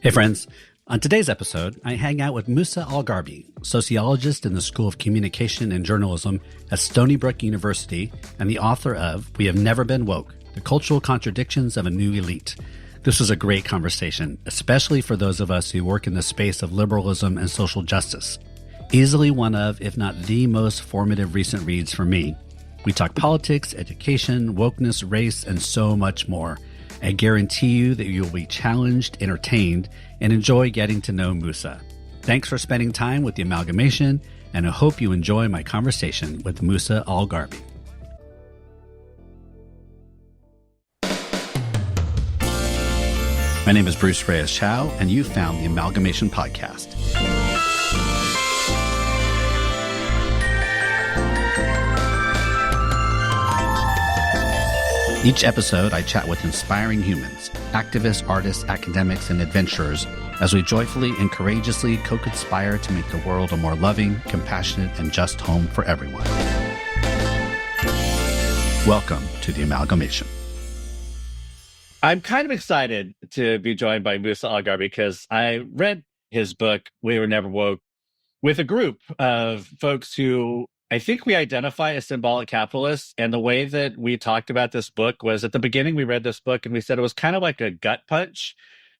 Hey friends, on today's episode, I hang out with Musa al-Gharbi, sociologist in the School of Communication and Journalism at Stony Brook University and the author of We Have Never Been Woke, The Cultural Contradictions of a New Elite. This was a great conversation, especially for those of us who work in the space of liberalism and social justice. Easily one of, if not the most formative recent reads for me. We talk politics, education, wokeness, race, and so much more. I guarantee you that you'll be challenged, entertained, and enjoy getting to know Musa. Thanks for spending time with the Amalgamation, and I hope you enjoy my conversation with Musa al-Gharbi. My name is Bruce Reyes-Chow, and you found the Amalgamation podcast. Each episode, I chat with inspiring humans, activists, artists, academics, and adventurers as we joyfully and courageously co-conspire to make the world a more loving, compassionate, and just home for everyone. Welcome to the Amalgamation. I'm kind of excited to be joined by Musa al-Gharbi because I read his book, We Were Never Woke, with a group of folks who I think we identify as symbolic capitalists. And the way that we talked about this book was at the beginning, we read this book and we said it was kind of like a gut punch.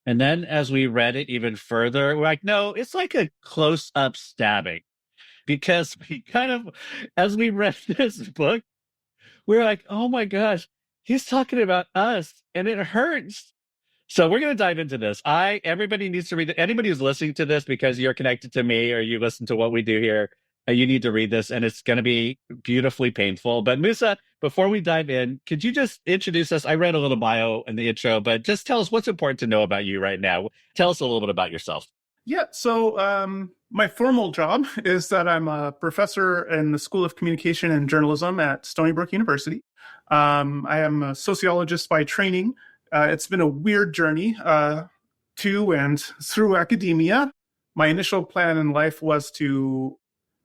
And then as we read it even further, we're like, no, it's like a close-up stabbing. Because we kind of, as we read this book, we're like, oh my gosh, he's talking about us and it hurts. So we're going to dive into this. Everybody needs to read it. Anybody who's listening to this because you're connected to me or you listen to what we do here, you need to read this, and it's going to be beautifully painful. But Musa, before we dive in, could you just introduce us? I read a little bio in the intro, but just tell us what's important to know about you right now. Tell us a little bit about yourself. Yeah, so my formal job is that I'm a professor in the School of Communication and Journalism at Stony Brook University. I am a sociologist by training. It's been a weird journey to and through academia. My initial plan in life was to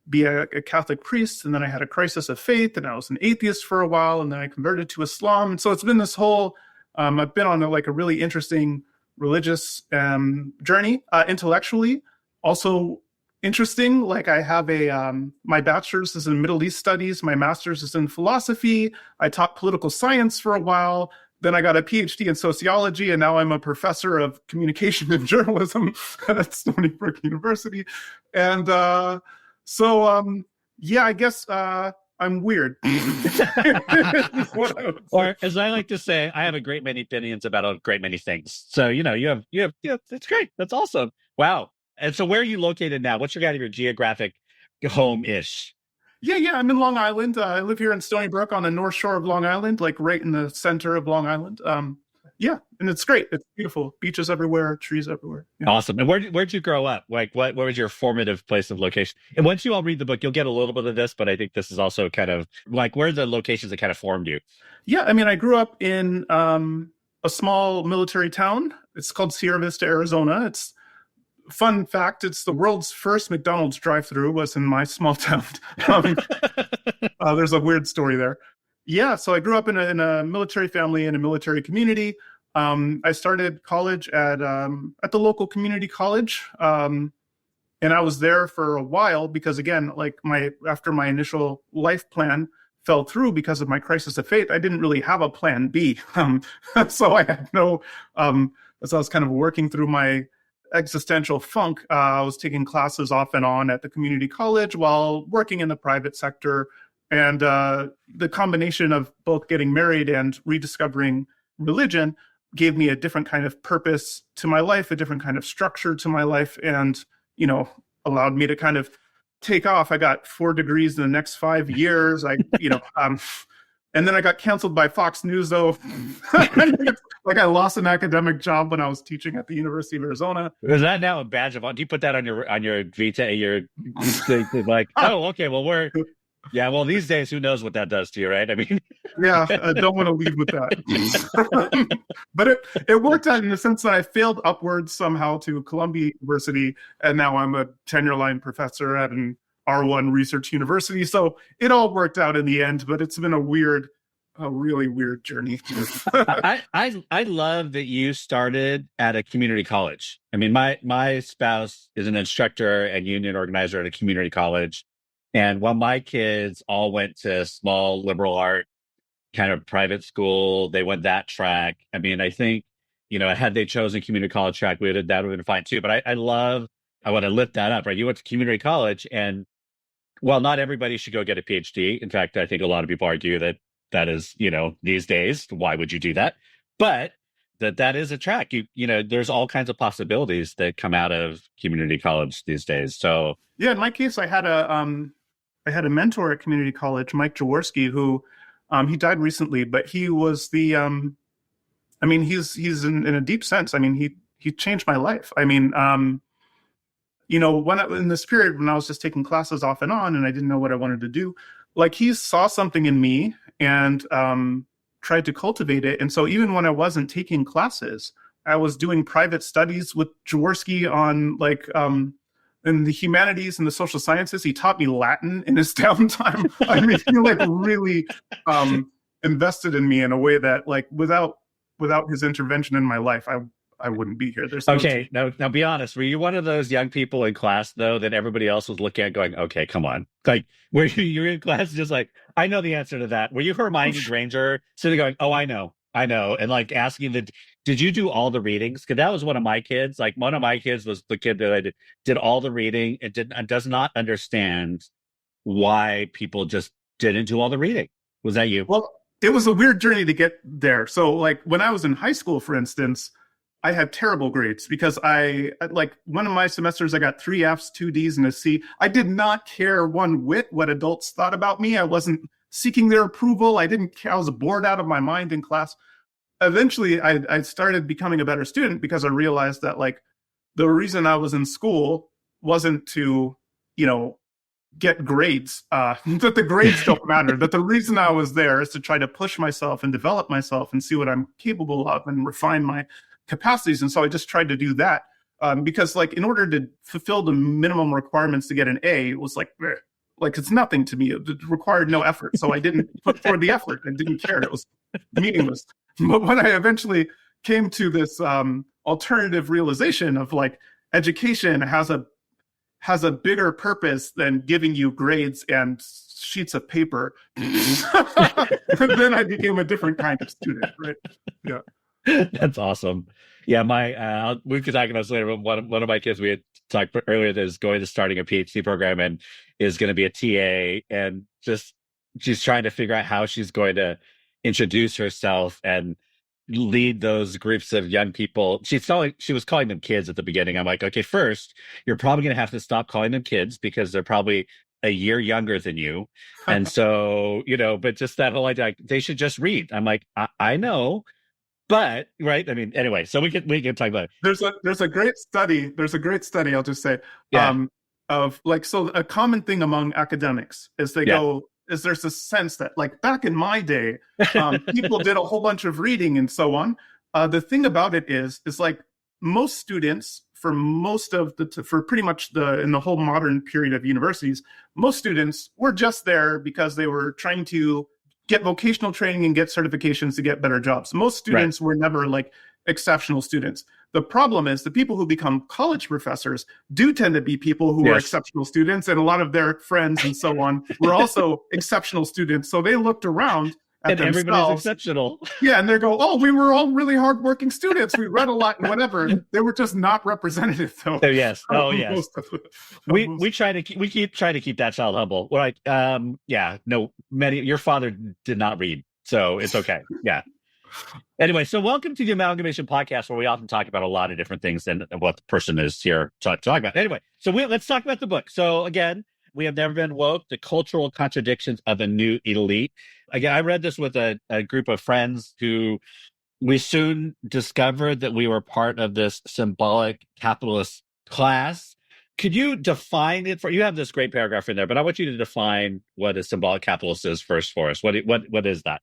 be a Catholic priest, and then I had a crisis of faith, and I was an atheist for a while, and then I converted to Islam. And so it's been this whole, I've been on a really interesting religious journey, intellectually. Also interesting, like I have my bachelor's is in Middle East Studies, my master's is in philosophy. I taught political science for a while. Then I got a PhD in sociology, and now I'm a professor of communication and journalism at Stony Brook University. And yeah, I guess I'm weird. Or as I like to say, I have a great many opinions about a great many things. So, you have, it's great. That's awesome. Wow. And so where are you located now? What's your kind of your geographic home-ish? Yeah. I'm in Long Island. I live here in Stony Brook on the North Shore of Long Island, like right in the center of Long Island. Yeah, and it's great. It's beautiful. Beaches everywhere, trees everywhere. Yeah. Awesome. And where'd you grow up? Like, what was your formative place of location? And once you all read the book, you'll get a little bit of this, but I think this is also kind of like, where are the locations that kind of formed you? Yeah, I mean, I grew up in a small military town. It's called Sierra Vista, Arizona. It's fun fact. It's the world's first McDonald's drive-through was in my small town. There's a weird story there. Yeah, so I grew up in a military family in a military community. I started college at the local community college, and I was there for a while because, again, like after my initial life plan fell through because of my crisis of faith, I didn't really have a plan B. So I had no. As I was kind of working through my existential funk, I was taking classes off and on at the community college while working in the private sector. And the combination of both getting married and rediscovering religion gave me a different kind of purpose to my life, a different kind of structure to my life, and, allowed me to kind of take off. I got 4 degrees in the next 5 years. And then I got canceled by Fox News, though. Like I lost an academic job when I was teaching at the University of Arizona. Is that now a badge of honor? Do you put that on your vita? Your like, oh, okay, well yeah, well, these days, who knows what that does to you, right? I mean, yeah, I don't want to lead with that. But it worked out in the sense that I failed upwards somehow to Columbia University, and now I'm a tenure-line professor at an R1 research university. So it all worked out in the end, but it's been a weird a really weird journey. I love that you started at a community college. I mean, my spouse is an instructor and union organizer at a community college. And while my kids all went to small liberal art kind of private school, they went that track. I mean, I think, had they chosen community college track, that would have been fine too. But I want to lift that up, right? You went to community college, and while not everybody should go get a PhD. In fact, I think a lot of people argue that is, these days, why would you do that? But that is a track. There's all kinds of possibilities that come out of community college these days. So yeah, in my case, I had a mentor at community college, Mike Jaworski, who he died recently, but he was the he's in a deep sense. I mean, he changed my life. I mean, in this period when I was just taking classes off and on, and I didn't know what I wanted to do, like he saw something in me and tried to cultivate it. And so even when I wasn't taking classes, I was doing private studies with Jaworski on in the humanities and the social sciences. He taught me Latin in his downtime. I mean, he really invested in me in a way that without his intervention in my life, I wouldn't be here. Okay. Now be honest. Were you one of those young people in class though that everybody else was looking at going, okay, come on. Like were you in class just like, I know the answer to that. Were you Hermione Granger sitting going, oh, I know. And asking did you do all the readings? Because that was one of my kids. Like one of my kids was the kid that I did all the reading and does not understand why people just didn't do all the reading. Was that you? Well, it was a weird journey to get there. So when I was in high school, for instance, I had terrible grades because one of my semesters, I got 3 Fs, 2 Ds, and a C. I did not care one whit what adults thought about me. I wasn't seeking their approval. I didn't care. I was bored out of my mind in class. Eventually, I started becoming a better student because I realized that the reason I was in school wasn't to, get grades, that the grades don't matter, that the reason I was there is to try to push myself and develop myself and see what I'm capable of and refine my capacities. And so I just tried to do that because in order to fulfill the minimum requirements to get an A, it was it's nothing to me. It required no effort. So I didn't put forth the effort. I didn't care. It was meaningless. But when I eventually came to this alternative realization of education has a bigger purpose than giving you grades and sheets of paper, then I became a different kind of student, right? Yeah. That's awesome. Yeah, we could talk about this later, but one of my kids we had talked earlier that is going to starting a PhD program and is going to be a TA, and just she's trying to figure out how she's going to introduce herself and lead those groups of young people. She was calling them kids at the beginning. I'm like, okay, first, you're probably going to have to stop calling them kids because they're probably a year younger than you. And so, but just that whole idea, they should just read. I'm like, I know. But right, I mean, anyway, so we can talk about it. There's a great study. I'll just say, of so a common thing among academics is there's a sense that back in my day, people did a whole bunch of reading and so on. The thing about it is most students for pretty much in the whole modern period of universities, most students were just there because they were trying to get vocational training and get certifications to get better jobs. Most students were never exceptional students. The problem is the people who become college professors do tend to be people who are exceptional students, and a lot of their friends and so on were also exceptional students. So they looked around at themselves. Everybody's exceptional. Yeah, and they go, oh, we were all really hardworking students. We read a lot and whatever. They were just not representative, though. Oh yes. We keep trying to keep that child humble. We're like, your father did not read, so it's okay. Yeah. Anyway, so welcome to the Amalgamation podcast, where we often talk about a lot of different things and what the person is here to talk about. Anyway, so let's talk about the book. So again, We Have Never Been Woke, The Cultural Contradictions of the New Elite. Again, I read this with a group of friends who we soon discovered that we were part of this symbolic capitalist class. Could you define it you have this great paragraph in there, but I want you to define what a symbolic capitalist is first for us. What is that?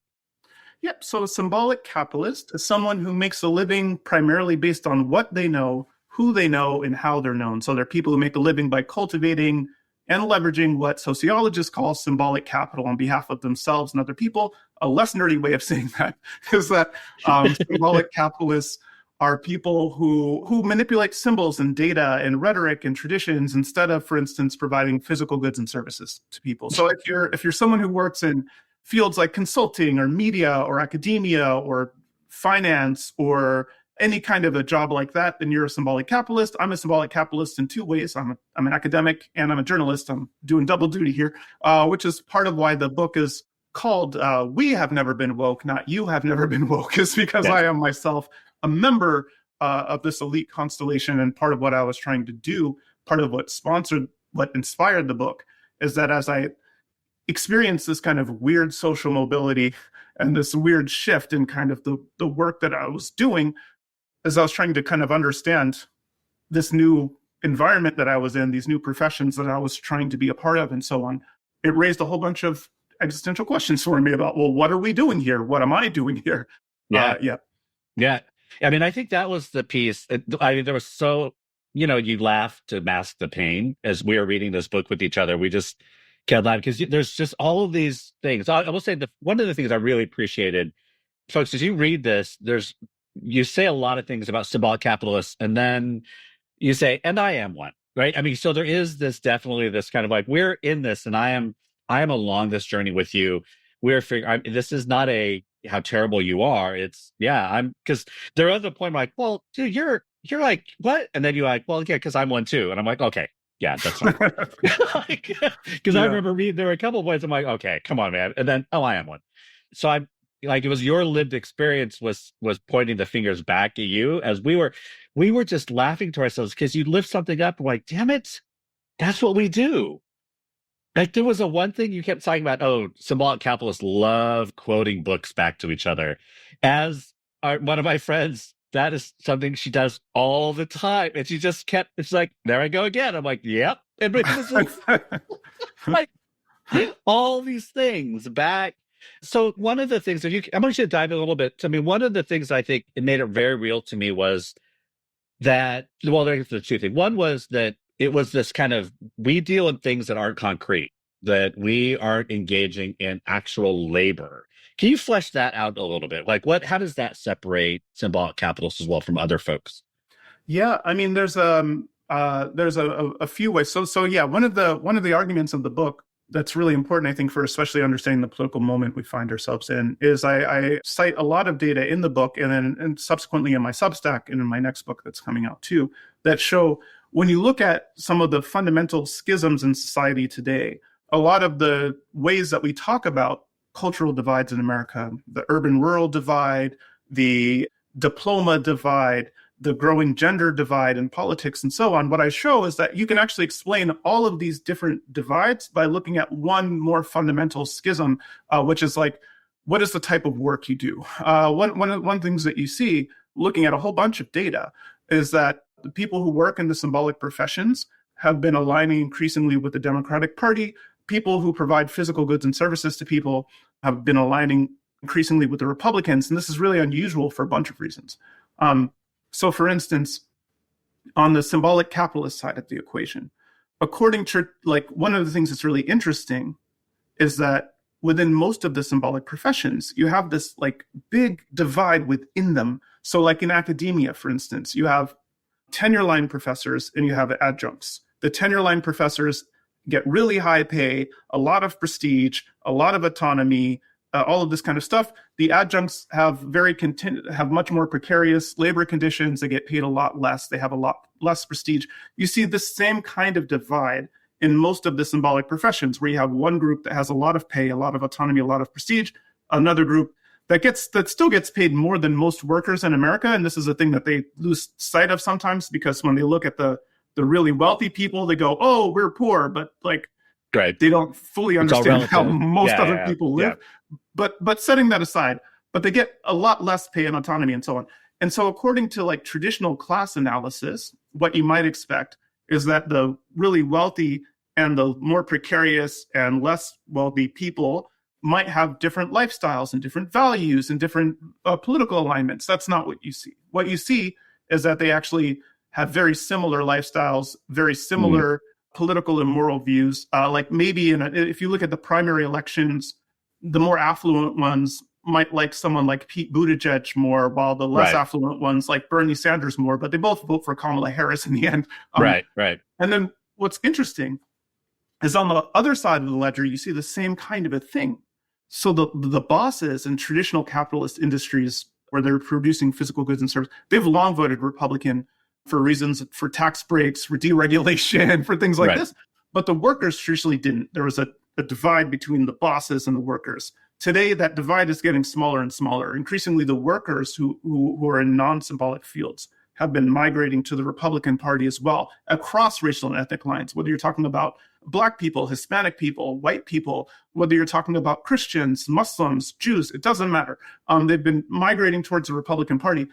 Yep. So a symbolic capitalist is someone who makes a living primarily based on what they know, who they know, and how they're known. So they're people who make a living by cultivating and leveraging what sociologists call symbolic capital on behalf of themselves and other people, a less nerdy way of saying that is that symbolic capitalists are people who manipulate symbols and data and rhetoric and traditions instead of, for instance, providing physical goods and services to people. So if you're someone who works in fields like consulting or media or academia or finance or any kind of a job like that, then you're a symbolic capitalist. I'm a symbolic capitalist in two ways. I'm an academic and I'm a journalist. I'm doing double duty here, which is part of why the book is called We Have Never Been Woke, not You Have Never Been Woke, is because I am myself a member of this elite constellation. And part of what I was trying to do, part of what inspired the book, is that as I experienced this kind of weird social mobility and this weird shift in kind of the work that I was doing, as I was trying to kind of understand this new environment that I was in, these new professions that I was trying to be a part of and so on, it raised a whole bunch of existential questions for me about, well, what are we doing here? What am I doing here? Yeah. I mean, I think that was the piece. I mean, there was you laugh to mask the pain as we were reading this book with each other. We just kept laughing because there's just all of these things. I will say one of the things I really appreciated, folks, as you read this, you say a lot of things about symbolic capitalists, and then you say, and I am one, right? I mean, so there is definitely this kind of like, we're in this, and I am along this journey with you. We're figuring, this is not how terrible you are. It's, because there was a point where like, well, dude, you're like, what? And then you're like, well, yeah, because I'm one too. And I'm like, okay, yeah, that's fine. Because I remember there were a couple of points I'm like, okay, come on, man. And then, oh, I am one. So I'm like, it was your lived experience was pointing the fingers back at you as we were just laughing to ourselves because you lift something up and like, damn it, that's what we do. Like there was one thing you kept talking about, symbolic capitalists love quoting books back to each other. As one of my friends, that is something she does all the time. And she just it's like, there I go again. I'm like, yep. And it was like all these things back. So one of the things I want you to dive in a little bit. I mean, one of the things I think it made it very real to me was that, well, there's the two things. One was that it was this kind of, we deal in things that aren't concrete, that we aren't engaging in actual labor. Can you flesh that out a little bit? Like how does that separate symbolic capitalists as well from other folks? Yeah, I mean, there's a few ways. So yeah, one of the arguments of the book that's really important, I think, for especially understanding the political moment we find ourselves in, is I cite a lot of data in the book and subsequently in my Substack and in my next book that's coming out too, that show when you look at some of the fundamental schisms in society today, a lot of the ways that we talk about cultural divides in America, the urban-rural divide, the diploma divide, the growing gender divide in politics and so on, what I show is that you can actually explain all of these different divides by looking at one more fundamental schism, which is like, what is the type of work you do? One of the things that you see looking at a whole bunch of data is that the people who work in the symbolic professions have been aligning increasingly with the Democratic Party. People who provide physical goods and services to people have been aligning increasingly with the Republicans. And this is really unusual for a bunch of reasons. So for instance, on the symbolic capitalist side of the equation, according to one of the things that's really interesting is that within most of the symbolic professions, you have this big divide within them. So like in academia, for instance, you have tenure line professors and you have adjuncts. The tenure line professors get really high pay, a lot of prestige, a lot of autonomy, all of this kind of stuff. The adjuncts have have much more precarious labor conditions. They get paid a lot less. They have a lot less prestige. You see the same kind of divide in most of the symbolic professions, where you have one group that has a lot of pay, a lot of autonomy, a lot of prestige, another group that still gets paid more than most workers in America. And this is a thing that they lose sight of sometimes, because when they look at the really wealthy people, they go, oh, we're poor, but right. They don't fully understand how most other people live. Yeah. But setting that aside, but they get a lot less pay and autonomy and so on. And so according to traditional class analysis, what you might expect is that the really wealthy and the more precarious and less wealthy people might have different lifestyles and different values and different political alignments. That's not what you see. What you see is that they actually have very similar lifestyles, very similar political and moral views. Maybe if you look at the primary elections the more affluent ones might like someone like Pete Buttigieg more, while the less affluent ones like Bernie Sanders more, but they both vote for Kamala Harris in the end. Right. And then what's interesting is on the other side of the ledger, you see the same kind of a thing. So the bosses in traditional capitalist industries where they're producing physical goods and services, they've long voted Republican for reasons for tax breaks, for deregulation, for things like this. But the workers traditionally didn't. There was a divide between the bosses and the workers. Today, that divide is getting smaller and smaller. Increasingly, the workers who are in non-symbolic fields have been migrating to the Republican Party as well, across racial and ethnic lines, whether you're talking about Black people, Hispanic people, white people, whether you're talking about Christians, Muslims, Jews, it doesn't matter. They've been migrating towards the Republican Party.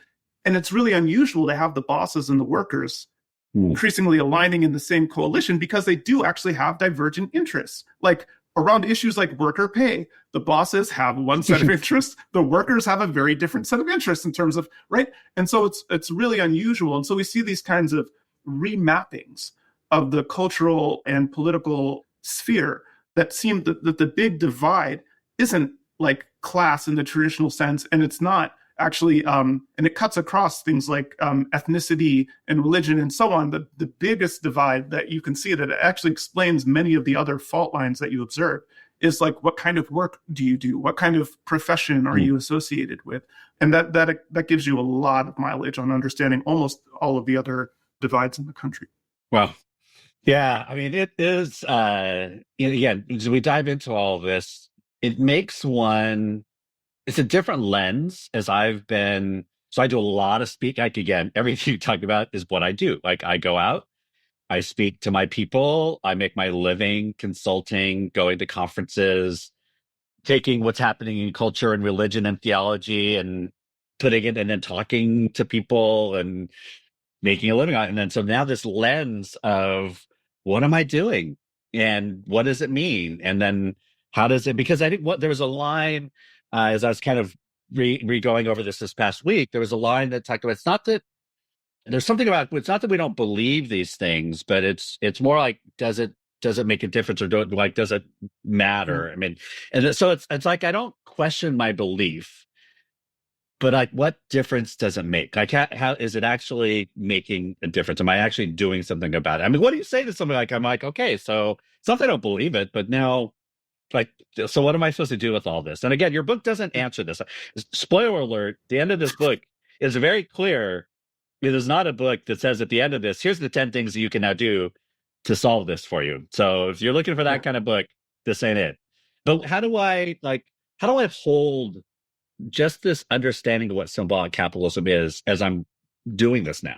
And it's really unusual to have the bosses and the workers increasingly aligning in the same coalition because they do actually have divergent interests. Like around issues like worker pay, the bosses have one set of interests, the workers have a very different set of interests in terms of, right? And so it's really unusual. And so we see these kinds of remappings of the cultural and political sphere that seem that the big divide isn't like class in the traditional sense, and it's not actually, and it cuts across things like ethnicity and religion and so on. The biggest divide that you can see that actually explains many of the other fault lines that you observe is like, what kind of work do you do? What kind of profession are you associated with? And that gives you a lot of mileage on understanding almost all of the other divides in the country. Well, yeah, I mean, it is, again, as we dive into all of this, it makes it's a different lens as I've been. So I do a lot of speak. Like, again, everything you talked about is what I do. Like I go out, I speak to my people, I make my living consulting, going to conferences, taking what's happening in culture and religion and theology and putting it and then talking to people and making a living on it. And then so now this lens of what am I doing and what does it mean? And then how does it, because I think there was a line as I was kind of re-going over this past week, there was a line that talked about, it's not that it's not that we don't believe these things, but it's more like, does it make a difference or does it matter? I mean, and so it's like, I don't question my belief, but like, what difference does it make? Like, how is it actually making a difference? Am I actually doing something about it? I mean, what do you say to somebody like, I'm like, okay, so it's not that I don't believe it, but now, like, so what am I supposed to do with all this? And again, your book doesn't answer this. Spoiler alert, the end of this book is very clear. It is not a book that says at the end of this, here's the 10 things that you can now do to solve this for you. So if you're looking for that kind of book, this ain't it. But how do I hold just this understanding of what symbolic capitalism is as I'm doing this now?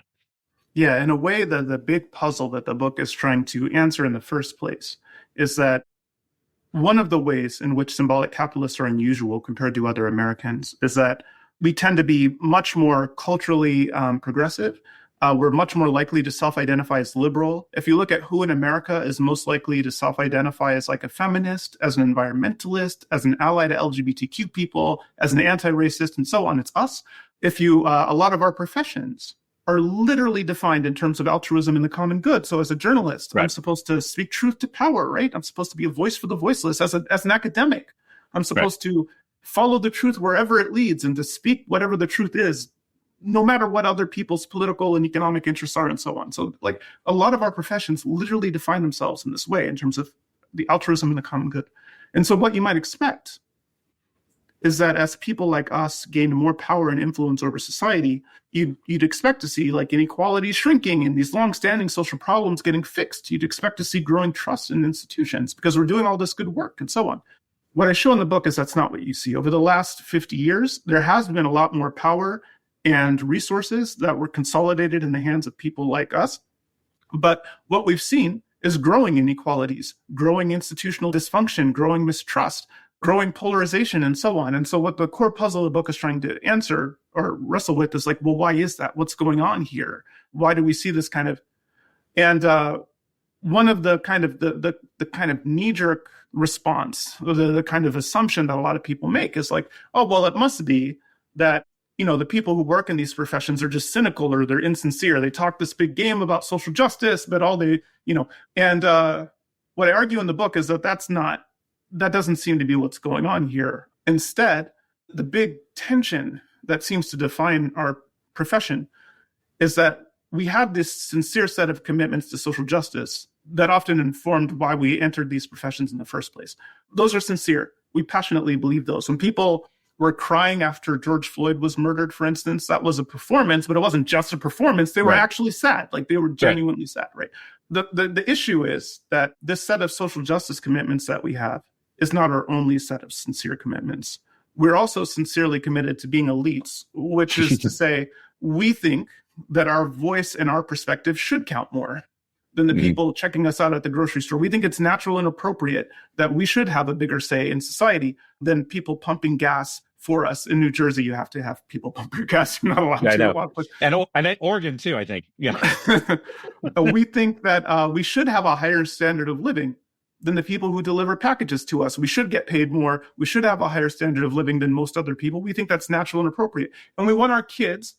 Yeah, in a way, the big puzzle that the book is trying to answer in the first place is that one of the ways in which symbolic capitalists are unusual compared to other Americans is that we tend to be much more culturally progressive. We're much more likely to self-identify as liberal. If you look at who in America is most likely to self-identify as like a feminist, as an environmentalist, as an ally to LGBTQ people, as an anti-racist, and so on, it's us. If you, a lot of our professions are literally defined in terms of altruism and the common good. So as a journalist, I'm supposed to speak truth to power, right? I'm supposed to be a voice for the voiceless. As an academic, I'm supposed to follow the truth wherever it leads and to speak whatever the truth is, no matter what other people's political and economic interests are and so on. So like a lot of our professions literally define themselves in this way in terms of the altruism and the common good. And so what you might expect is that as people like us gain more power and influence over society, you'd expect to see like inequality shrinking and these long-standing social problems getting fixed. You'd expect to see growing trust in institutions because we're doing all this good work and so on. What I show in the book is that's not what you see. Over the last 50 years, there has been a lot more power and resources that were consolidated in the hands of people like us. But what we've seen is growing inequalities, growing institutional dysfunction, growing mistrust, growing polarization, and so on. And so what the core puzzle of the book is trying to answer or wrestle with is like, well, why is that? What's going on here? Why do we see this kind of... And one of the kind of the kind of knee-jerk response, or the kind of assumption that a lot of people make is like, oh, well, it must be that, you know, the people who work in these professions are just cynical or they're insincere. They talk this big game about social justice, but all they, you know, and what I argue in the book is that that's not that doesn't seem to be what's going on here. Instead, the big tension that seems to define our profession is that we have this sincere set of commitments to social justice that often informed why we entered these professions in the first place. Those are sincere. We passionately believe those. When people were crying after George Floyd was murdered, for instance, that was a performance, but it wasn't just a performance. They were actually sad. Like, they were genuinely sad, right? The issue is that this set of social justice commitments that we have is not our only set of sincere commitments. We're also sincerely committed to being elites, which is to say, we think that our voice and our perspective should count more than the people checking us out at the grocery store. We think it's natural and appropriate that we should have a bigger say in society than people pumping gas for us. In New Jersey, you have to have people pump your gas. You're not allowed to. I know. And Oregon, too, I think. Yeah. We think that we should have a higher standard of living than the people who deliver packages to us. We should get paid more. We should have a higher standard of living than most other people. We think that's natural and appropriate. And we want our kids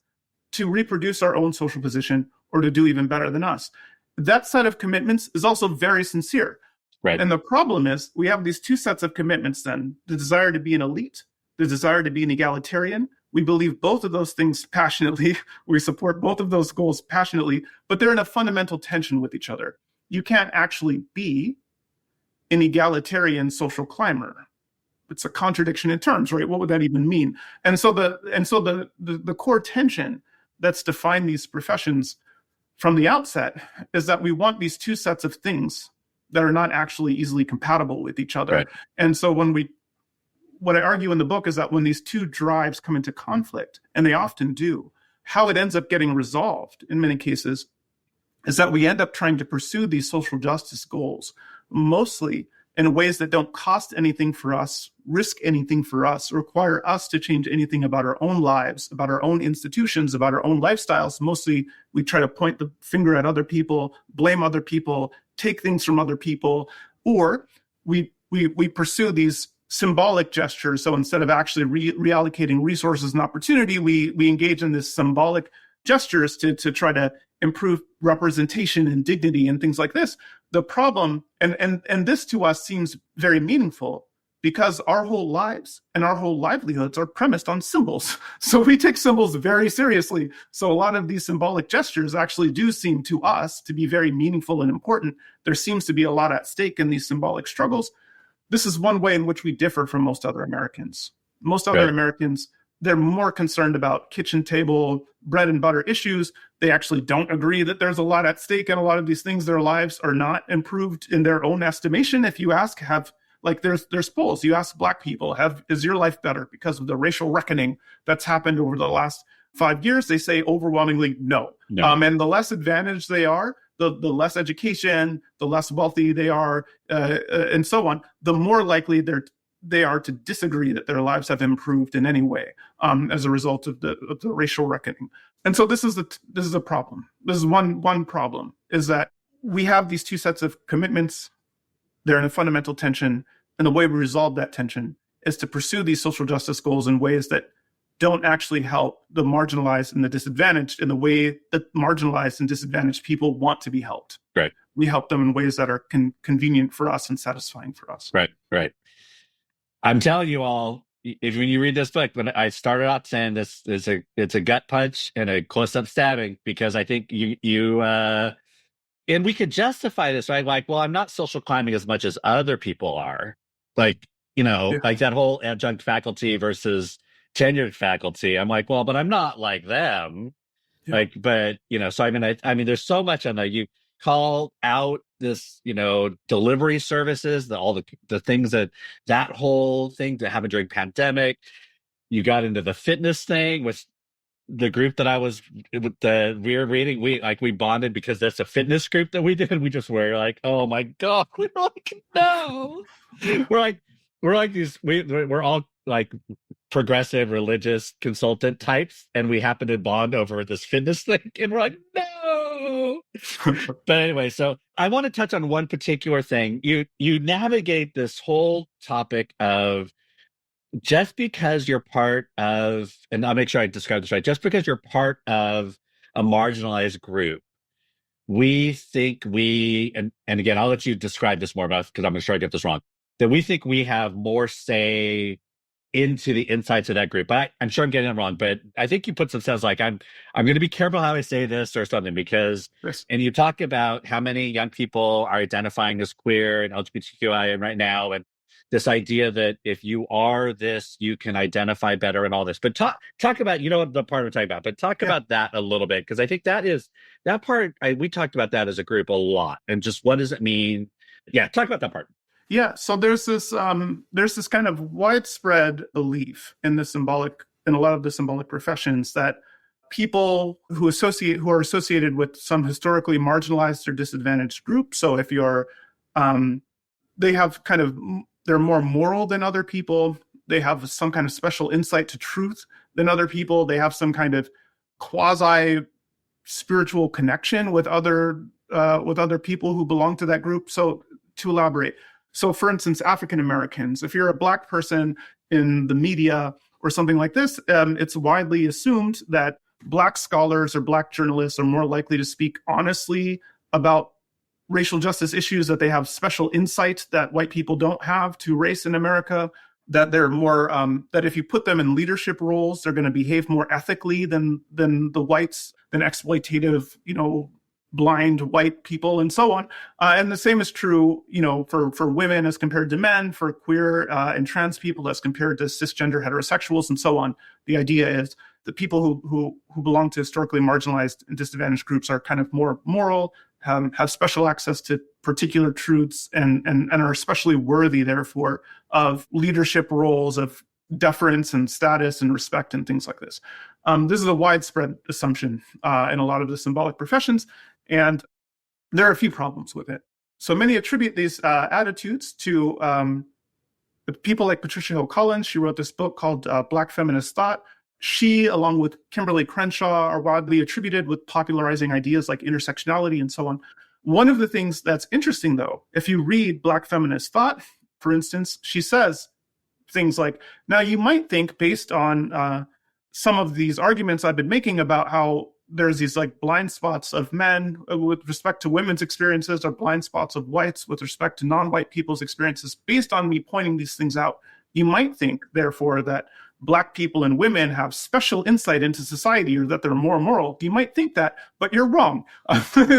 to reproduce our own social position or to do even better than us. That set of commitments is also very sincere. Right. And the problem is we have these two sets of commitments then, the desire to be an elite, the desire to be an egalitarian. We believe both of those things passionately. We support both of those goals passionately, but they're in a fundamental tension with each other. You can't actually be an egalitarian social climber. It's a contradiction in terms, right? What would that even mean? And so the core tension that's defined these professions from the outset is that we want these two sets of things that are not actually easily compatible with each other. Right. And so what I argue in the book is that when these two drives come into conflict, and they often do, how it ends up getting resolved in many cases is that we end up trying to pursue these social justice goals, mostly in ways that don't cost anything for us, risk anything for us, require us to change anything about our own lives, about our own institutions, about our own lifestyles. Mostly, we try to point the finger at other people, blame other people, take things from other people, or we pursue these symbolic gestures. So instead of actually reallocating resources and opportunity, we engage in this symbolic gestures to try to improve representation and dignity and things like this. The problem, and this to us seems very meaningful because our whole lives and our whole livelihoods are premised on symbols. So we take symbols very seriously. So a lot of these symbolic gestures actually do seem to us to be very meaningful and important. There seems to be a lot at stake in these symbolic struggles. This is one way in which we differ from most other Americans. Most other Americans, they're more concerned about kitchen table, bread and butter issues. They actually don't agree that there's a lot at stake and a lot of these things, their lives are not improved in their own estimation. If you ask, there's polls, you ask Black people, is your life better because of the racial reckoning that's happened over the last 5 years? They say overwhelmingly no. And the less advantaged they are, the less education, the less wealthy they are, and so on, the more likely they are to disagree that their lives have improved in any way as a result of the racial reckoning. And so this is a problem. This is one problem, is that we have these two sets of commitments. They're in a fundamental tension. And the way we resolve that tension is to pursue these social justice goals in ways that don't actually help the marginalized and the disadvantaged in the way that marginalized and disadvantaged people want to be helped. Right. We help them in ways that are convenient for us and satisfying for us. Right. I'm telling you all, when you read this book, when I started out saying this is it's a gut punch and a close-up stabbing, because I think you and we could justify this, right? Like, well, I'm not social climbing as much as other people are. Like, like that whole adjunct faculty versus tenured faculty. I'm like, well, but I'm not like them. Yeah. Like, but so I mean, there's so much on that. You call out this, delivery services, all the things that whole thing that happened during pandemic. You got into the fitness thing, which the group that I was we were reading, we bonded because that's a fitness group that we did. We just were like, oh my God, we're like, no, we're like these, we're all like progressive religious consultant types, and we happen to bond over this fitness thing, and we're like, no. But anyway, so I want to touch on one particular thing. You navigate this whole topic of just because you're part of, and I'll make sure I describe this right, just because you're part of a marginalized group, we think and again, I'll let you describe this more about, because I'm sure I get this wrong. that we think we have more say into the insights of that group. But I'm sure I'm getting it wrong, but I think you put some sense like I'm going to be careful how I say this or something because, Yes. and you talk about how many young people are identifying as queer and LGBTQI right now, and this idea that if you are this, you can identify better and all this. But talk about, you know, the part we're talking about, but talk about that a little bit, because I think that part, we talked about that as a group a lot. And just what does it mean? Yeah, talk about that part. Yeah, so there's this kind of widespread belief in a lot of the symbolic professions that people who are associated with some historically marginalized or disadvantaged group. So if you're, they're more moral than other people. They have some kind of special insight to truth than other people. They have some kind of quasi spiritual connection with other people who belong to that group. So to elaborate. So, for instance, African Americans, if you're a Black person in the media or something like this, it's widely assumed that Black scholars or Black journalists are more likely to speak honestly about racial justice issues, that they have special insight that white people don't have to race in America, that they're more, that if you put them in leadership roles, they're going to behave more ethically than the whites, than exploitative, blind white people, and so on. And the same is true, for women as compared to men, for queer and trans people as compared to cisgender heterosexuals, and so on. The idea is that people who belong to historically marginalized and disadvantaged groups are kind of more moral, have special access to particular truths, and are especially worthy, therefore, of leadership roles of deference and status and respect and things like this. This is a widespread assumption in a lot of the symbolic professions, and there are a few problems with it. So many attribute these attitudes to people like Patricia Hill Collins. She wrote this book called Black Feminist Thought. She, along with Kimberly Crenshaw, are widely attributed with popularizing ideas like intersectionality and so on. One of the things that's interesting, though, if you read Black Feminist Thought, for instance, she says things like, now you might think, based on some of these arguments I've been making about how there's these like blind spots of men with respect to women's experiences, or blind spots of whites with respect to non-white people's experiences, based on me pointing these things out, you might think, therefore, that Black people and women have special insight into society, or that they're more moral. You might think that, but you're wrong,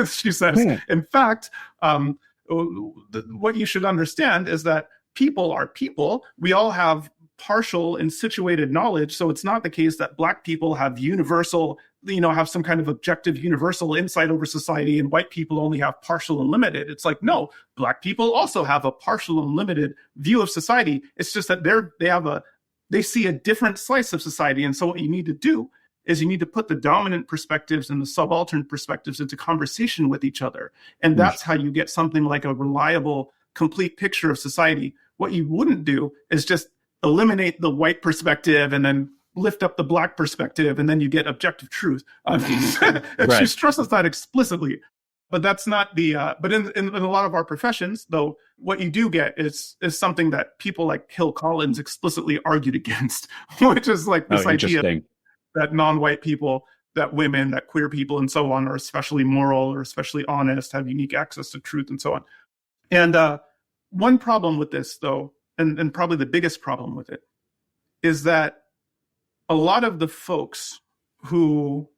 she says. In fact, what you should understand is that people are people. We all have partial and situated knowledge. So it's not the case that Black people have have some kind of objective universal insight over society, and white people only have partial and limited. It's like, no, Black people also have a partial and limited view of society. It's just that they see a different slice of society. And so what you need to do is you need to put the dominant perspectives and the subaltern perspectives into conversation with each other. And that's how you get something like a reliable, complete picture of society. What you wouldn't do is just eliminate the white perspective and then lift up the Black perspective, and then you get objective truth. She stresses that explicitly. But that's not but in a lot of our professions, though, what you do get is something that people like Hill Collins explicitly argued against, which is like this idea that non-white people, that women, that queer people, and so on, are especially moral or especially honest, have unique access to truth, and so on. And one problem with this, though, and probably the biggest problem with it, is that a lot of the folks who,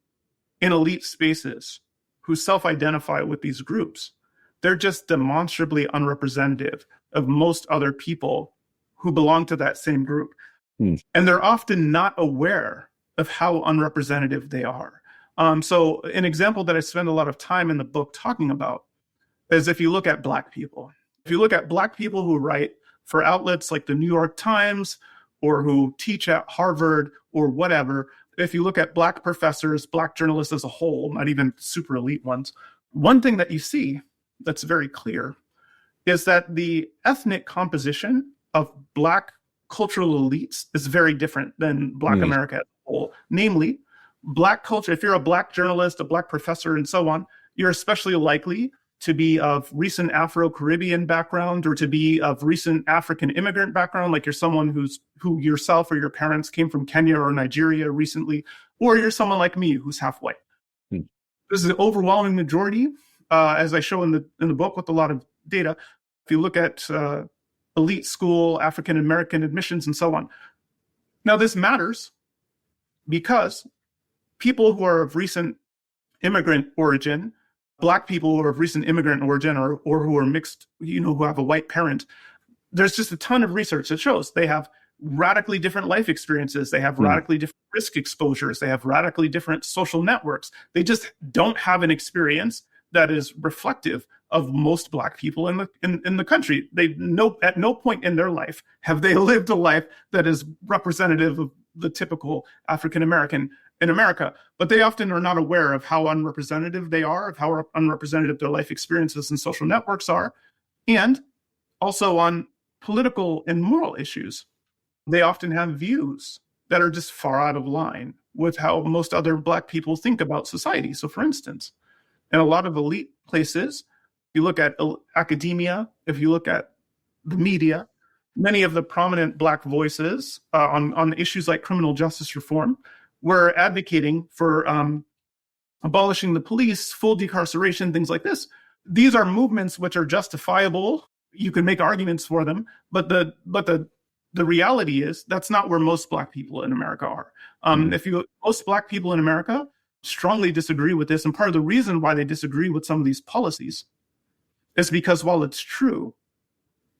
in elite spaces, who self-identify with these groups, they're just demonstrably unrepresentative of most other people who belong to that same group. And they're often not aware of how unrepresentative they are. So an example that I spend a lot of time in the book talking about is if you look at Black people. If you look at Black people who write for outlets like the New York Times, or who teach at Harvard or whatever, if you look at Black professors, Black journalists as a whole, not even super elite ones, one thing that you see that's very clear is that the ethnic composition of Black cultural elites is very different than Black America as a whole. Namely, Black culture, if you're a Black journalist, a Black professor, and so on, you're especially likely to be of recent Afro-Caribbean background, or to be of recent African immigrant background, like you're someone who yourself or your parents came from Kenya or Nigeria recently, or you're someone like me who's half white. This is the overwhelming majority, as I show in the book with a lot of data. If you look at elite school, African American admissions, and so on. Now, this matters because people who are of recent immigrant origin, Black people who are of recent immigrant origin, or who are mixed, who have a white parent, there's just a ton of research that shows they have radically different life experiences. They have radically different risk exposures. They have radically different social networks. They just don't have an experience that is reflective of most Black people in the country. At no point in their life have they lived a life that is representative of the typical African American in America. But they often are not aware of how unrepresentative they are, of how unrepresentative their life experiences and social networks are, and also on political and moral issues. They often have views that are just far out of line with how most other Black people think about society. So, for instance, in a lot of elite places, if you look at academia, if you look at the media, many of the prominent Black voices on issues like criminal justice reform were advocating for abolishing the police, full decarceration, things like this. These are movements which are justifiable. You can make arguments for them, but the reality is that's not where most Black people in America are. Most Black people in America strongly disagree with this, and part of the reason why they disagree with some of these policies is because while it's true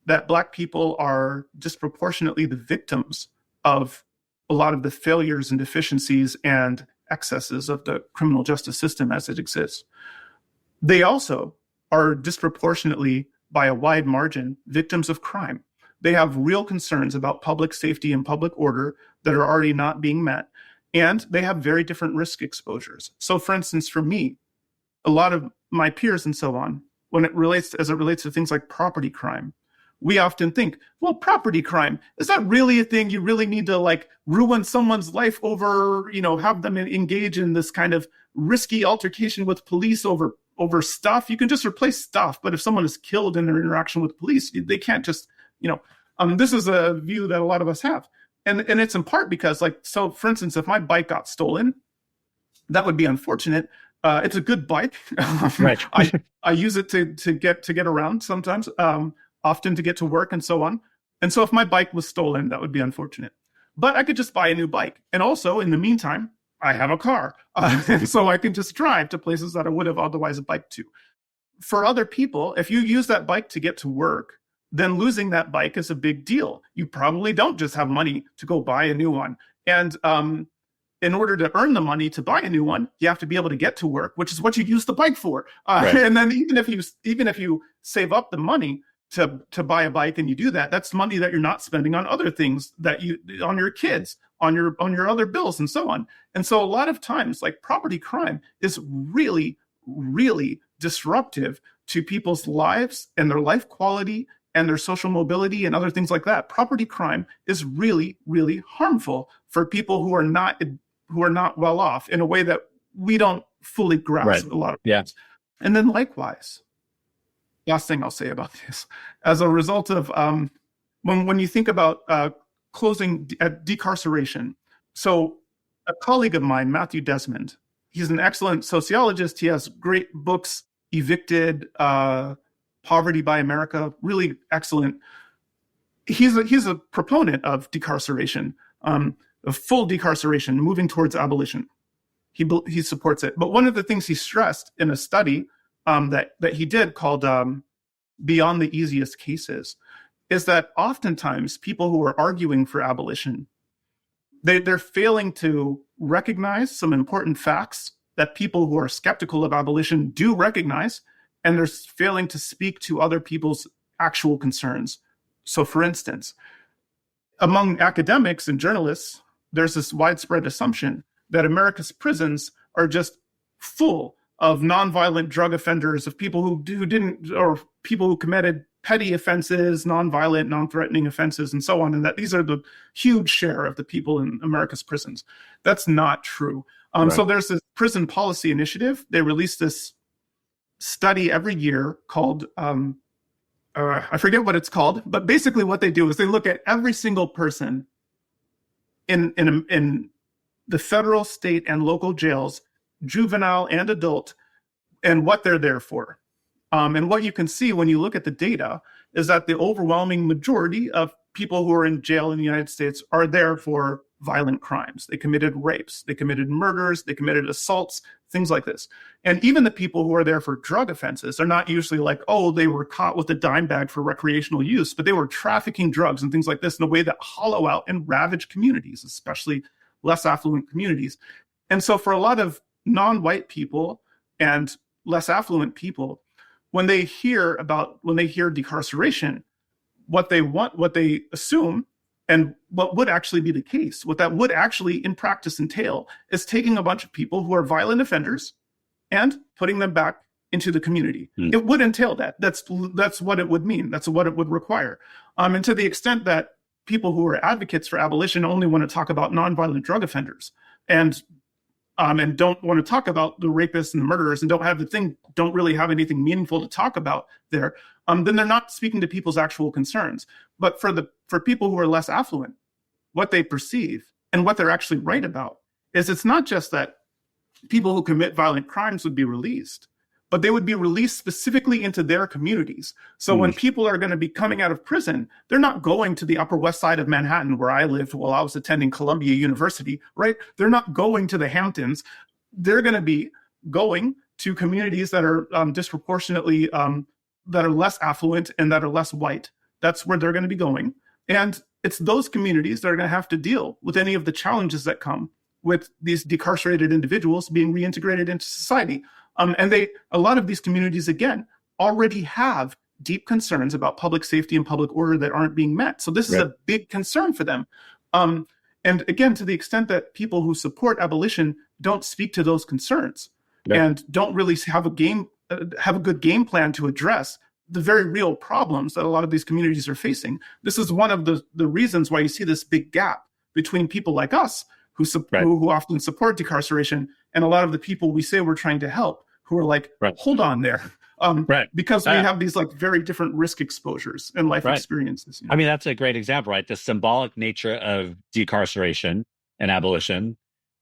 that Black people are disproportionately the victims of a lot of the failures and deficiencies and excesses of the criminal justice system as it exists, they also are disproportionately, by a wide margin, victims of crime. They have real concerns about public safety and public order that are already not being met, and they have very different risk exposures. So, for instance, for me, a lot of my peers and so on, as it relates to things like property crime, we often think, well, property crime, is that really a thing you really need to ruin someone's life over, have them engage in this kind of risky altercation with police over stuff? You can just replace stuff. But if someone is killed in their interaction with police, they can't just, this is a view that a lot of us have. And it's in part because so for instance, if my bike got stolen, that would be unfortunate. It's a good bike. Right. I use it to get around sometimes, often to get to work and so on. And so if my bike was stolen, that would be unfortunate. But I could just buy a new bike. And also, in the meantime, I have a car. So I can just drive to places that I would have otherwise biked to. For other people, if you use that bike to get to work, then losing that bike is a big deal. You probably don't just have money to go buy a new one. And in order to earn the money to buy a new one, you have to be able to get to work, which is what you use the bike for. Right. And then even if you save up the money to buy a bike and you do that, that's money that you're not spending on other things on your kids, on your other bills and so on. And so a lot of times, property crime is really, really disruptive to people's lives and their life quality and their social mobility and other things like that. Property crime is really, really harmful for people who are not well off in a way that we don't fully grasp a lot of things. And then likewise, last thing I'll say about this, as a result of when you think about closing decarceration. So a colleague of mine, Matthew Desmond, he's an excellent sociologist. He has great books, Evicted, Poverty by America, really excellent. He's a proponent of decarceration, of full decarceration, moving towards abolition. He supports it. But one of the things he stressed in a study that he did called Beyond the Easiest Cases is that oftentimes people who are arguing for abolition, they're failing to recognize some important facts that people who are skeptical of abolition do recognize, and they're failing to speak to other people's actual concerns. So, for instance, among academics and journalists, there's this widespread assumption that America's prisons are just full of nonviolent drug offenders, of people who didn't, or people who committed petty offenses, nonviolent, non-threatening offenses, and so on, and that these are the huge share of the people in America's prisons. That's not true. So there's this prison policy initiative. They release this study every year called, I forget what it's called, but basically what they do is they look at every single person in the federal, state, and local jails, juvenile and adult, and what they're there for. And what you can see when you look at the data is that the overwhelming majority of people who are in jail in the United States are there for violent crimes. They committed rapes, they committed murders, they committed assaults, things like this. And even the people who are there for drug offenses are not usually like, oh, they were caught with a dime bag for recreational use, but they were trafficking drugs and things like this in a way that hollow out and ravage communities, especially less affluent communities. And so for a lot of non-white people and less affluent people, when they hear decarceration, what they assume, and what would actually be the case, what that would actually in practice entail, is taking a bunch of people who are violent offenders and putting them back into the community. It would entail that. That's what it would mean. That's what it would require. And to the extent that people who are advocates for abolition only want to talk about nonviolent drug offenders and don't want to talk about the rapists and the murderers and don't really have anything meaningful to talk about there, then they're not speaking to people's actual concerns. But for people who are less affluent, what they perceive and what they're actually right about is it's not just that people who commit violent crimes would be released, but they would be released specifically into their communities. So when people are going to be coming out of prison, they're not going to the Upper West Side of Manhattan, where I lived while I was attending Columbia University, right? They're not going to the Hamptons. They're going to be going to communities that are disproportionately, that are less affluent and that are less white. That's where they're going to be going. And it's those communities that are going to have to deal with any of the challenges that come with these decarcerated individuals being reintegrated into society. And a lot of these communities, again, already have deep concerns about public safety and public order that aren't being met. So this is a big concern for them. And again, to the extent that people who support abolition don't speak to those concerns and don't really have a good game plan to address the very real problems that a lot of these communities are facing. This is one of the reasons why you see this big gap between people like us who often support decarceration and a lot of the people we say we're trying to help who are like, hold on there. Because we have these like very different risk exposures and life experiences. You know? I mean, that's a great example, right? The symbolic nature of decarceration and abolition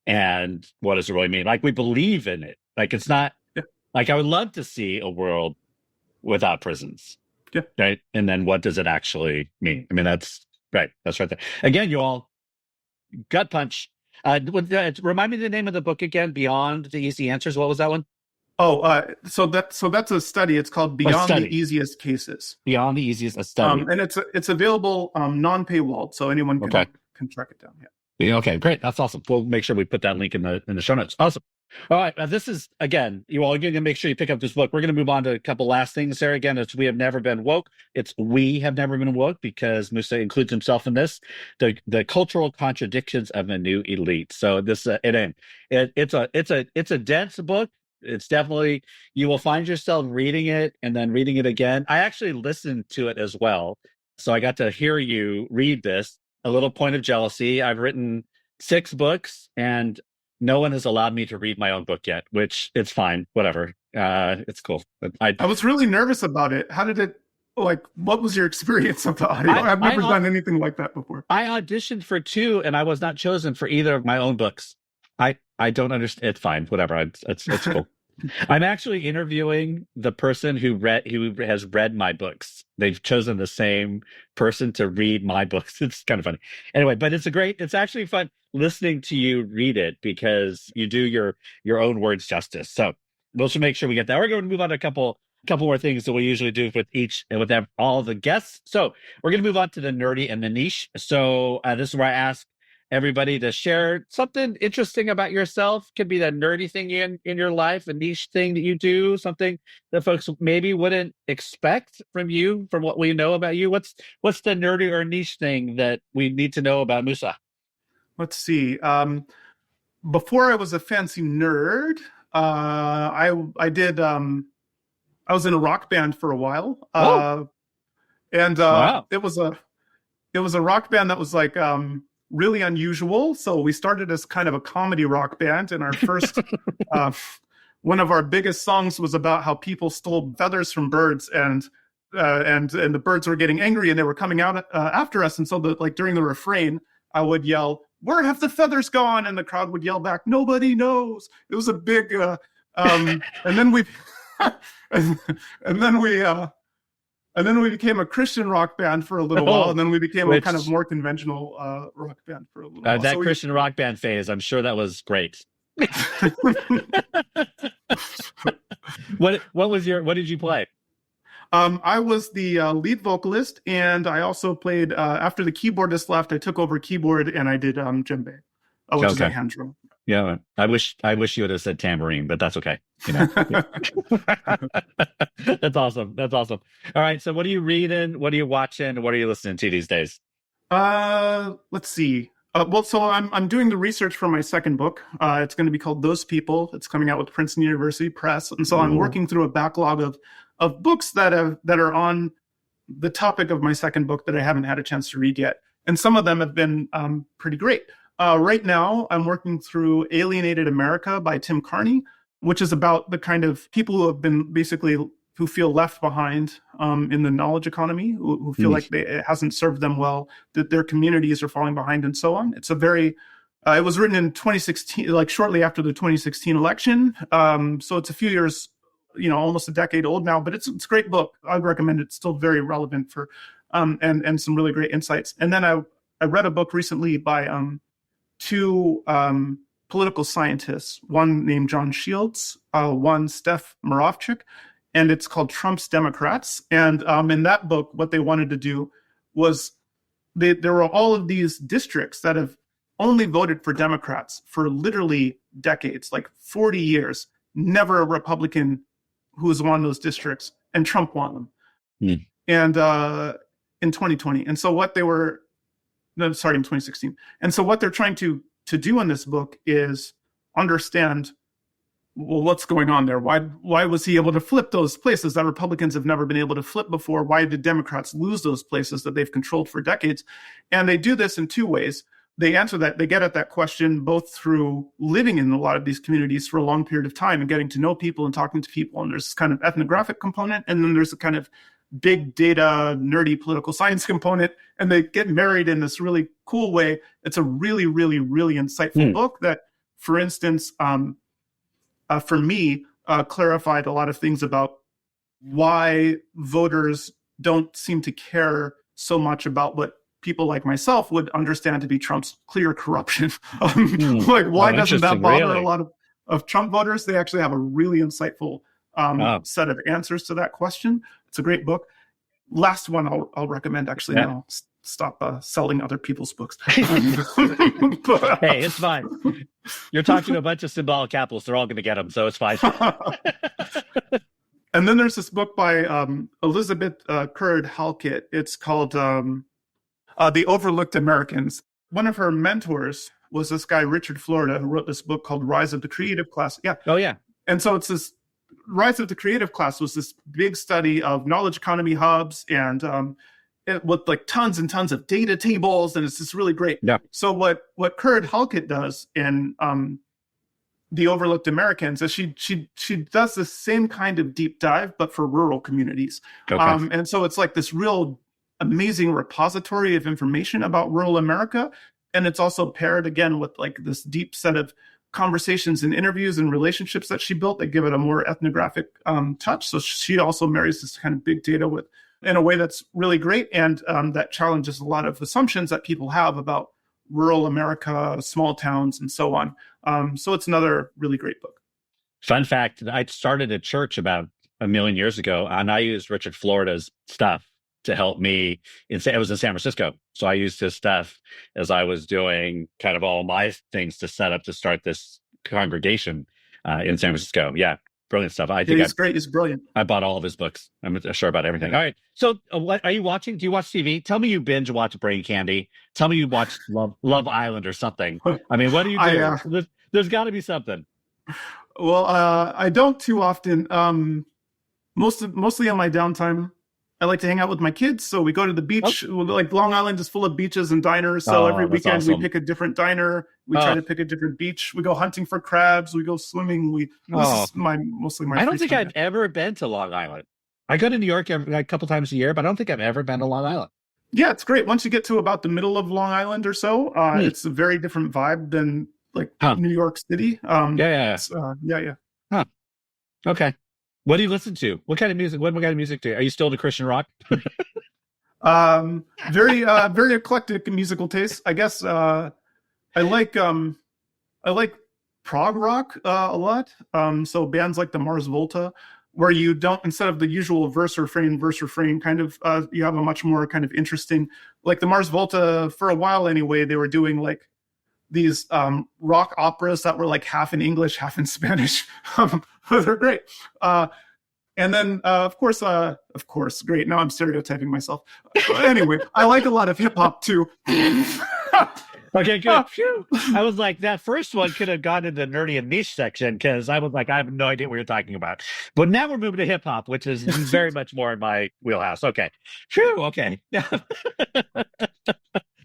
and what does it really mean? Like we believe in it. Like it's not like I would love to see a world without prisons. Yeah. Right. And then what does it actually mean? I mean, that's right. That's right there. Again, you all gut punch. Remind me the name of the book again. Beyond the Easy Answers. What was that one? So that's a study. It's called Beyond the Easiest Cases. Beyond the Easiest, a study. And it's available non-paywalled, so anyone can track it down. Yeah. Okay, great. That's awesome. We'll make sure we put that link in the show notes. Awesome. All right. This is, again, you all are going to make sure you pick up this book. We're going to move on to a couple last things there. Again, it's We Have Never Been Woke. It's We Have Never Been Woke because Musa includes himself in this. The Cultural Contradictions of a New Elite. So this it's a dense book. It's definitely, you will find yourself reading it and then reading it again. I actually listened to it as well. So I got to hear you read this. A little point of jealousy. I've written 6 books and no one has allowed me to read my own book yet, which it's fine. Whatever. It's cool. I was really nervous about it. How did it, what was your experience of the audio? I've never done anything like that before. I auditioned for 2 and I was not chosen for either of my own books. I don't understand. It's fine. Whatever. It's cool. I'm actually interviewing the person who has read my books. They've chosen the same person to read my books. It's kind of funny. Anyway, but it's actually fun listening to you read it because you do your own words justice. So we'll should make sure we get that. We're going to move on to a couple more things that we usually do with all the guests. So we're going to move on to the nerdy and the niche. So this is where I ask everybody to share something interesting about yourself. Could be that nerdy thing in your life, a niche thing that you do, something that folks maybe wouldn't expect from you, from what we know about you. What's the nerdy or niche thing that we need to know about Musa? Let's see. Before I was a fancy nerd, I was in a rock band for a while. Wow. It was a rock band that was like really unusual. So we started as kind of a comedy rock band, and our first one of our biggest songs was about how people stole feathers from birds, and the birds were getting angry and they were coming out after us. And so during the refrain, I would yell, "Where have the feathers gone?" And the crowd would yell back, "Nobody knows." It was a big and then we and then we became a Christian rock band for a little while, and then we became a kind of more conventional rock band for a little while. That Christian rock band phase, I'm sure that was great. What did you play? I was the lead vocalist, and I also played, after the keyboardist left, I took over keyboard and I did djembe, which is a hand drum. Yeah, I wish you would have said tambourine, but that's okay. You know, that's awesome. That's awesome. All right, so what are you reading? What are you watching? What are you listening to these days? Let's see. So I'm doing the research for my second book. It's going to be called Those People. It's coming out with Princeton University Press, and so I'm working through a backlog of books that are on the topic of my second book that I haven't had a chance to read yet, and some of them have been pretty great. Right now, I'm working through Alienated America by Tim Carney, which is about the kind of people who have been who feel left behind in the knowledge economy, who feel like it hasn't served them well, that their communities are falling behind, and so on. It's a very, it was written in 2016, like shortly after the 2016 election. So it's a few years, almost a decade old now, but it's a great book. I'd recommend it. It's still very relevant for, and some really great insights. And then I read a book recently by two political scientists, one named John Shields, one Steph Moravchik, and it's called Trump's Democrats. And in that book, what they wanted to do was there were all of these districts that have only voted for Democrats for literally decades, like 40 years, never a Republican who has won those districts, and Trump won them. And in 2020. And so what they were, in 2016. And so what they're trying to do in this book is understand, well, what's going on there? Why was he able to flip those places that Republicans have never been able to flip before? Why did Democrats lose those places that they've controlled for decades? And they do this in two ways. They answer that, they get at that question both through living in a lot of these communities for a long period of time and getting to know people and talking to people. And there's this kind of ethnographic component, and then there's a kind of big data, nerdy political science component, and they get married in this really cool way. It's a really, really, really insightful book that, for instance, for me, clarified a lot of things about why voters don't seem to care so much about what people like myself would understand to be Trump's clear corruption. Like, why doesn't that bother a lot of Trump voters? They actually have a really insightful set of answers to that question. It's a great book. Last one I'll recommend, actually. Yeah. Now stop selling other people's books. Hey, it's fine. You're talking to a bunch of symbolic capitalists. They're all going to get them, so it's fine. And then there's this book by Elizabeth Currid-Halkett. It's called The Overlooked Americans. One of her mentors was this guy, Richard Florida, who wrote this book called Rise of the Creative Class. Yeah. Oh, yeah. And so it's this Rise of the Creative Class was this big study of knowledge economy hubs and with like tons and tons of data tables, and it's just really great. Yeah. So what Currid-Halkett does in The Overlooked Americans is she does the same kind of deep dive, but for rural communities. Okay. And so it's like this real amazing repository of information about rural America, and it's also paired again with like this deep set of conversations and interviews and relationships that she built that give it a more ethnographic touch. So she also marries this kind of big data with in a way that's really great, and that challenges a lot of assumptions that people have about rural America, small towns, and so on. So it's another really great book. Fun fact, I started a church about 1 million years ago, and I used Richard Florida's stuff to help me. It was in San Francisco. So I used his stuff as I was doing kind of all my things to set up to start this congregation in San Francisco. Yeah, brilliant stuff. He's great. He's brilliant. I bought all of his books. I'm sure about everything. All right. So what are you watching? Do you watch TV? Tell me you binge watch Brain Candy. Tell me you watch Love Island or something. I mean, what do you do? There's got to be something. Well, I don't too often. Mostly on my downtime, I like to hang out with my kids. So we go to the beach. Oh. Like Long Island is full of beaches and diners. So every weekend we pick a different diner. We try to pick a different beach. We go hunting for crabs. We go swimming. This is mostly my. I don't think I've ever been to Long Island. I go to New York a couple times a year, but I don't think I've ever been to Long Island. Yeah, it's great. Once you get to about the middle of Long Island or so, it's a very different vibe than like New York City. Yeah. Huh. Okay. What do you listen to? What kind of music? What kind of music do you? Are you still into Christian rock? Very eclectic musical taste. I guess I like prog rock a lot. So bands like the Mars Volta, where you don't, instead of the usual verse refrain kind of, you have a much more kind of interesting, like the Mars Volta for a while anyway, they were doing like these rock operas that were like half in English, half in Spanish. They're great. And then, of course, great. Now I'm stereotyping myself. Anyway, I like a lot of hip hop too. Okay, good. Phew. I was like, that first one could have gone into the nerdy and niche section because I was like, I have no idea what you're talking about. But now we're moving to hip hop, which is very much more in my wheelhouse. Okay. Phew, okay.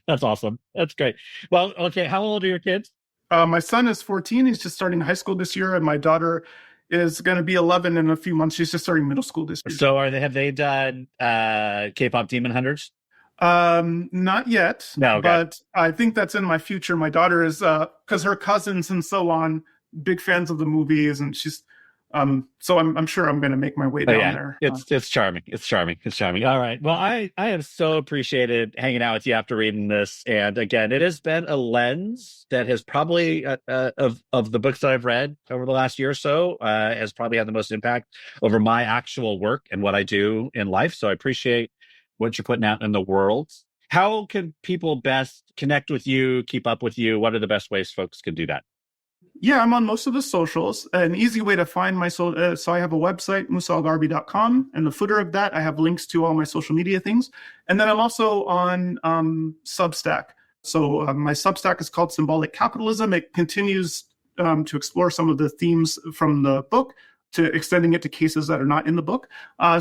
That's awesome. That's great. Well, okay. How old are your kids? My son is 14. He's just starting high school this year. And my daughter is going to be 11 in a few months. She's just starting middle school this year. So have they done K-pop Demon Hunters? Not yet. No, okay. But I think that's in my future. My daughter is, because her cousins and so on, big fans of the movies, and she's, so I'm sure I'm going to make my way down there. It's charming. It's charming. It's charming. All right. Well, I have so appreciated hanging out with you after reading this. And again, it has been a lens that has probably, of the books that I've read over the last year or so, has probably had the most impact over my actual work and what I do in life. So I appreciate what you're putting out in the world. How can people best connect with you, keep up with you? What are the best ways folks can do that? Yeah, I'm on most of the socials. An easy way to find my so I have a website, musaalgharbi.com. In the footer of that, I have links to all my social media things. And then I'm also on Substack. So my Substack is called Symbolic Capitalism. It continues to explore some of the themes from the book, to extending it to cases that are not in the book.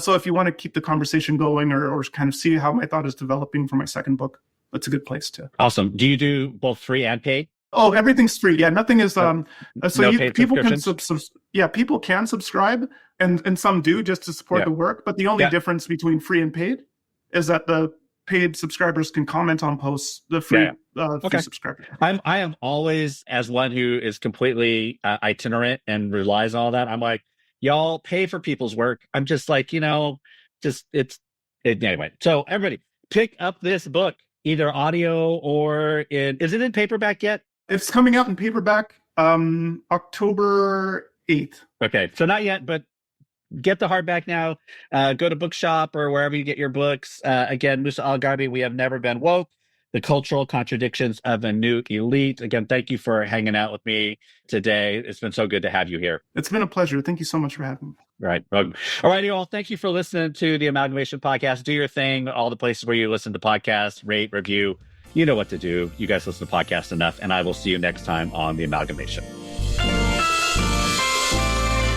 So if you want to keep the conversation going or kind of see how my thought is developing for my second book, that's a good place to. Awesome. Do you do both free and paid? Oh, everything's free. Yeah, nothing is. No People can people can subscribe, and some do just to support the work. But the only difference between free and paid is that the paid subscribers can comment on posts. The free subscribers. I am always, as one who is completely itinerant and relies on all that, I'm like, y'all pay for people's work. I'm just like, anyway. So everybody, pick up this book, either audio or is it in paperback yet? It's coming out in paperback October 8th. Okay, so not yet, but get the hardback now. Go to Bookshop or wherever you get your books. Again, Musa al-Gharbi, We Have Never Been Woke, The Cultural Contradictions of a New Elite. Again, thank you for hanging out with me today. It's been so good to have you here. It's been a pleasure. Thank you so much for having me. Right. All right, you all. Thank you for listening to the Amalgamation Podcast. Do your thing. All the places where you listen to podcasts, rate, review. You know what to do. You guys listen to podcasts enough, and I will see you next time on the Amalgamation.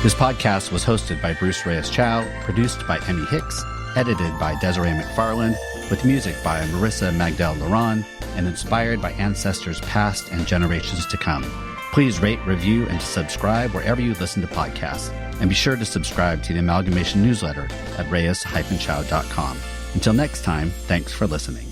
This podcast was hosted by Bruce Reyes-Chow, produced by Emmy Hicks, edited by Desiree McFarland, with music by Marissa Magdal-Laron, and inspired by ancestors past and generations to come. Please rate, review, and subscribe wherever you listen to podcasts. And be sure to subscribe to the Amalgamation newsletter at reyes-chow.com. Until next time, thanks for listening.